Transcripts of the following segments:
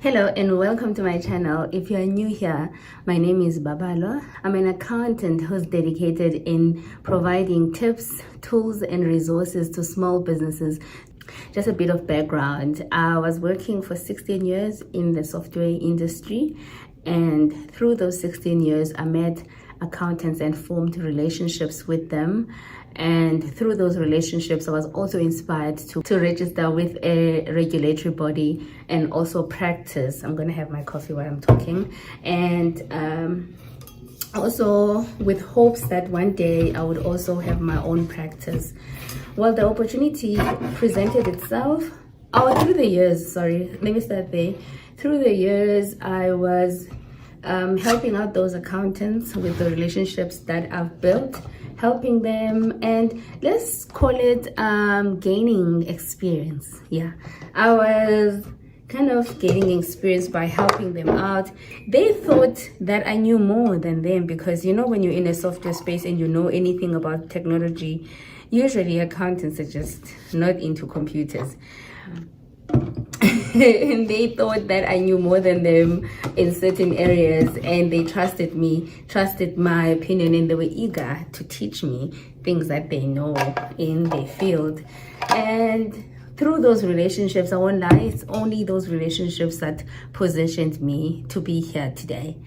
Hello and welcome to my channel. If you are new here, my name is Babalwa. I'm an accountant who's dedicated in providing tips, tools and resources to small businesses. Just a bit of background. I was working for 16 years in the software industry, and through those 16 years I met accountants and formed relationships with them. And through those relationships, I was also inspired to register with a regulatory body and also practice. I'm going to have my coffee while I'm talking. And also with hopes that one day I would also have my own practice. Well, the opportunity presented itself. Through the years, let me start there. Through the years, I was helping out those accountants with the relationships that I've built, helping them, and let's call it gaining experience. I was kind of gaining experience by helping them out. They thought that I knew more than them because, you know, when you're in a software space and you know anything about technology, usually accountants are just not into computers. And they thought that I knew more than them in certain areas, and they trusted me, trusted my opinion, and they were eager to teach me things that they know in their field. And through those relationships, I won't lie, it's only those relationships that positioned me to be here today.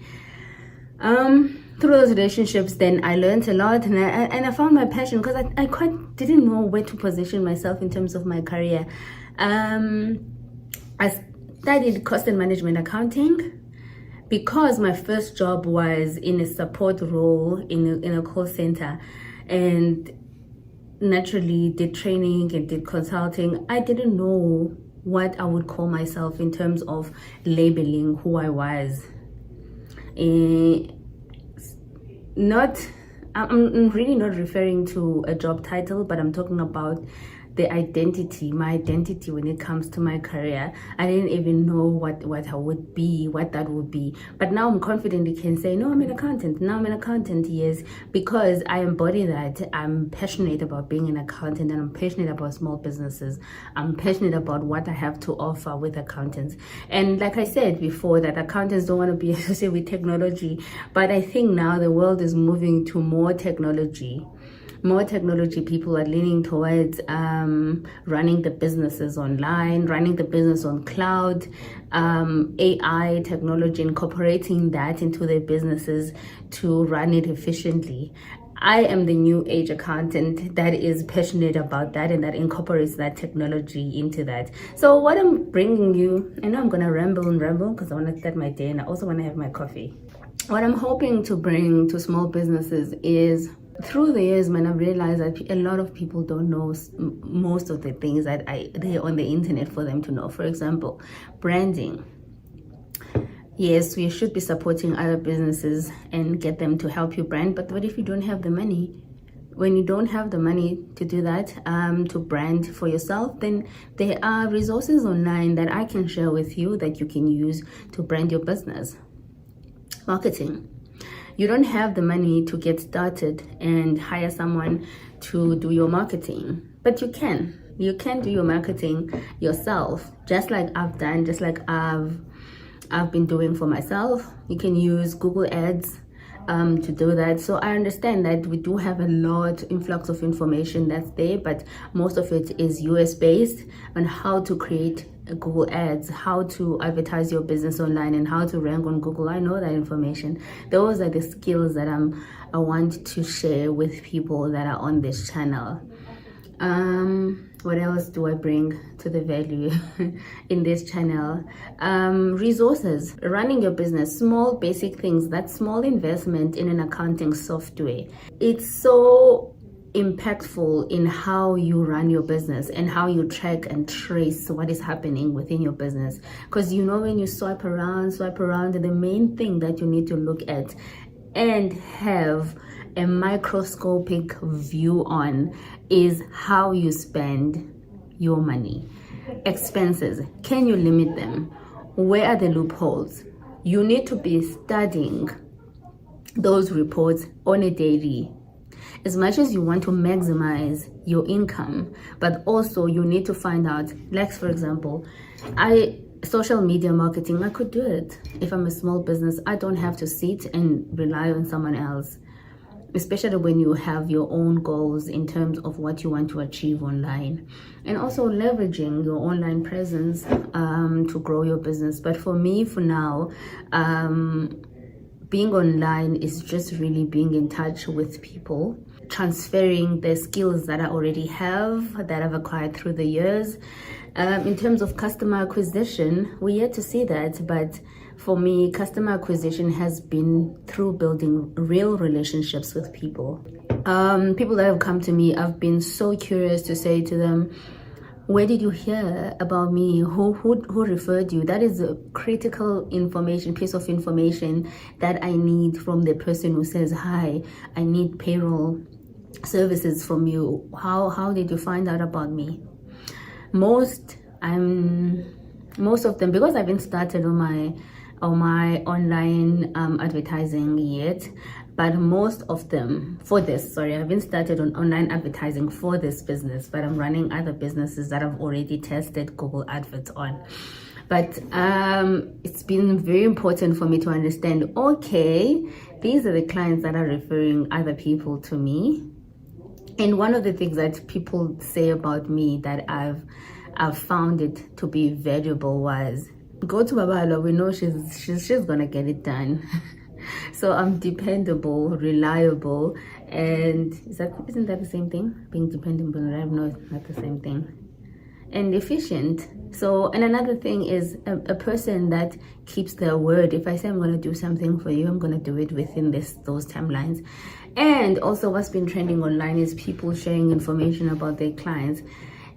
Through those relationships, then I learned a lot, and I found my passion because I quite didn't know where to position myself in terms of my career. I studied cost and management accounting because my first job was in a support role in a call center, and naturally did training and did consulting. I didn't know what I would call myself in terms of labeling who I was. I'm really not referring to a job title, but I'm talking about the identity, my identity when it comes to my career. I didn't even know what I would be, what that would be. But now I'm confidently can say, no, I'm an accountant. Now I'm an accountant, yes, because I embody that. I'm passionate about being an accountant, and I'm passionate about small businesses. I'm passionate about what I have to offer with accountants. And like I said before, that accountants don't want to be associated with technology. But I think now the world is moving to more technology. People are leaning towards running the businesses online, running the business on cloud, AI technology, incorporating that into their businesses to run it efficiently. I am the new age accountant that is passionate about that and that incorporates that technology into that. So what I'm bringing you, I know I'm going to ramble because I want to start my day and I also want to have my coffee. What I'm hoping to bring to small businesses is, through the years, man, I've realized that a lot of people don't know most of the things that they're on the internet for them to know. For example, branding. Yes, we should be supporting other businesses and get them to help you brand. But what if you don't have the money? When you don't have the money to do that, to brand for yourself, then there are resources online that I can share with you that you can use to brand your business. Marketing. You don't have the money to get started and hire someone to do your marketing, but you can do your marketing yourself, just like I've done, just like I've been doing for myself. You can use Google Ads to do that. So I understand that we do have a lot influx of information that's there, but most of it is US based on how to create Google Ads, how to advertise your business online, and how to rank on Google. I know that information. Those are the skills that I want to share with people that are on this channel. What else do I bring to the value in this channel? Resources, running your business, small basic things, that small investment in an accounting software. It's so impactful in how you run your business and how you track and trace what is happening within your business. Because you know, when you swipe around, the main thing that you need to look at and have a microscopic view on is how you spend your money. Expenses, can you limit them? Where are the loopholes? You need to be studying those reports on a daily. As much as you want to maximize your income, but also you need to find out, like for example, I social media marketing, I could do it. If I'm a small business, I don't have to sit and rely on someone else, especially when you have your own goals in terms of what you want to achieve online, and also leveraging your online presence to grow your business. But for me, for now, being online is just really being in touch with people, transferring the skills that I already have, that I've acquired through the years. In terms of customer acquisition, we're yet to see that, but for me, customer acquisition has been through building real relationships with people. People that have come to me, I've been so curious to say to them, where did you hear about me? Who referred you? That is a critical piece of information that I need from the person who says, hi, I need payroll services from you. How did you find out about me? Most of them, because I haven't started on my online advertising yet, but most of them I haven't started on online advertising for this business, but I'm running other businesses that I've already tested Google Adverts on. But it's been very important for me to understand, okay, these are the clients that are referring other people to me. And one of the things that people say about me that I've found it to be valuable was, go to Babalwa, we know she's gonna get it done. So I'm dependable, reliable, and isn't that the same thing? Being dependable and reliable? No, it's not the same thing. And efficient. So, and another thing is a person that keeps their word. If I say I'm going to do something for you, I'm going to do it within those timelines. And also what's been trending online is people sharing information about their clients.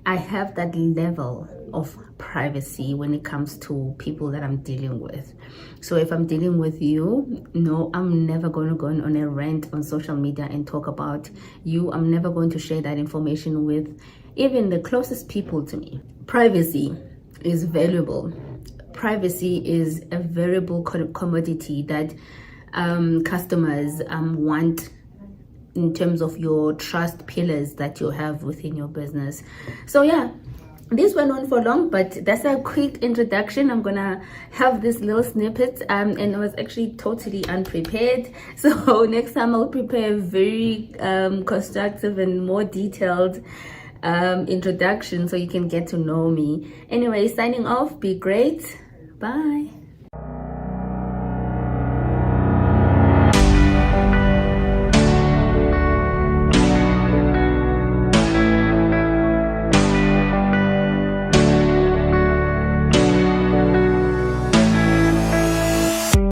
I have that level of privacy when it comes to people that I'm dealing with. So if I'm dealing with you, no, I'm never going to go on a rant on social media and talk about you. I'm never going to share that information with even the closest people to me. Privacy is valuable. Privacy is a variable commodity that customers want in terms of your trust pillars that you have within your business. So yeah, this went on for long, but that's a quick introduction. I'm gonna have this little snippet and I was actually totally unprepared. So next time I'll prepare a very constructive and more detailed introduction so you can get to know me. Anyway, signing off, be great, bye.